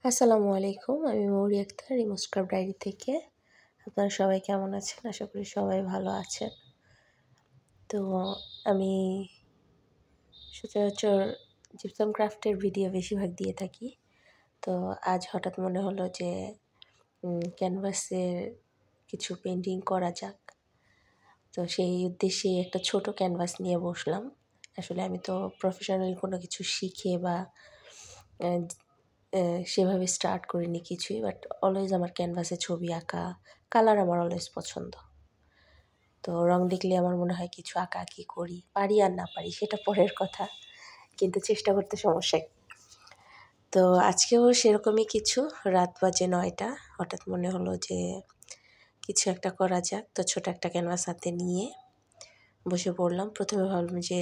আসসালামু আলাইকুম। আমি মৌরি আক্তার রিমোস্ক্রাব ডায়েরি থেকে। আপনারা সবাই কেমন আছেন? আশা করি সবাই ভালো আছেন। তো আমি সচরাচর জিপসাম ক্রাফটের ভিডিও বেশিরভাগ দিয়ে থাকি। তো আজ হঠাৎ মনে হলো যে ক্যানভাসের কিছু পেন্টিং করা যাক। তো সেই উদ্দেশ্যে একটা ছোট ক্যানভাস নিয়ে বসলাম। আসলে আমি তো প্রফেশনাল কোনো কিছু শিখে বা অ্যা সেভাবে স্টার্ট করিনি কিছুই। বাট অলওয়েজ আমার ক্যানভাসে ছবি আঁকা, কালার আমার অলওয়েজ পছন্দ। তো রং দেখলে আমার মনে হয় কিছু আঁকাআঁকি করি। পারি আর না পারি সেটা পরের কথা। কিন্তু চেষ্টা করতে সমস্যা কি? তো আজকেও সেরকমই কিছু। রাত বাজে ৯টা। হঠাৎ মনে হলো যে কিছু একটা করা যাক। তো ছোট একটা ক্যানভাস হাতে নিয়ে বসে পড়লাম। ১ম এ ভাবলাম যে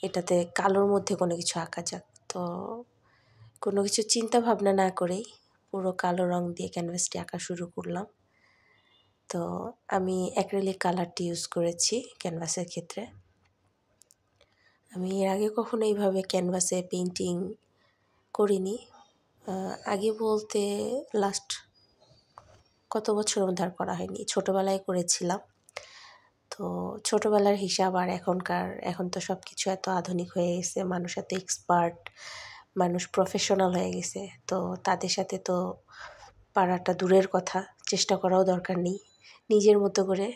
এটাতে কালোর মধ্যে কোনো কিছু আঁকা যাক। তো কোনো কিছু চিন্তা ভাবনা না করেই পুরো কালো রং দিয়ে ক্যানভাসটি আঁকা শুরু করলাম। তো আমি অ্যাক্রিলিক কালারটি ইউজ করেছি ক্যানভাসের ক্ষেত্রে। আমি এর আগে কখনো এইভাবে ক্যানভাসে পেইন্টিং করিনি। আগে বলতে লাস্ট কত বছর মধ্যে আর করা হয়নি। ছোটোবেলায় করেছিলাম। তো ছোটোবেলার হিসাব আর এখন তো সব কিছু এত আধুনিক হয়ে গেছে। মানুষ এত এক্সপার্ট, মানুষ প্রফেশনাল হয়ে গেছে। তো তাদের সাথে তো পারাটা দূরের কথা, চেষ্টা করাও দরকার নেই। নিজের মতো করে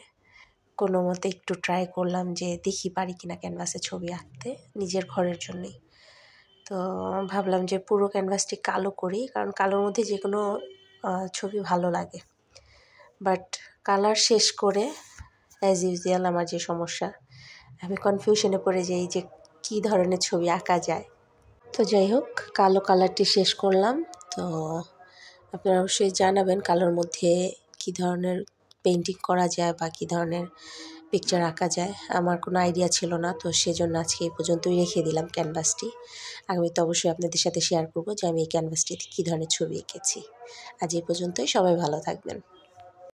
কোনো মতে একটু ট্রাই করলাম যে দেখি পারি কিনা ক্যানভাসে ছবি আঁকতে, নিজের ঘরের জন্যই। তো ভাবলাম যে পুরো ক্যানভাসটি কালো করি, কারণ কালোর মধ্যে যেকোনো ছবি ভালো লাগে। বাট কালার শেষ করে অ্যাজ ইউজুয়াল আমার যে সমস্যা, আমি কনফিউশনে পড়ে যাই যে কী ধরনের ছবি আঁকা যায়। তো যাই হোক, কালো কালারটি শেষ করলাম। তো আপনারা অবশ্যই জানাবেন কালোর মধ্যে কী ধরনের পেইন্টিং করা যায় বা কী ধরনের পিকচার আঁকা যায়। আমার কোনো আইডিয়া ছিল না, তো সেজন্য আজকে এই পর্যন্তই রেখে দিলাম ক্যানভাসটি। আগামীতে অবশ্যই আপনাদের সাথে শেয়ার করব যে আমি এই ক্যানভাসটিতে কী ধরনের ছবি এঁকেছি। আজ এই পর্যন্তই, সবাই ভালো থাকবেন।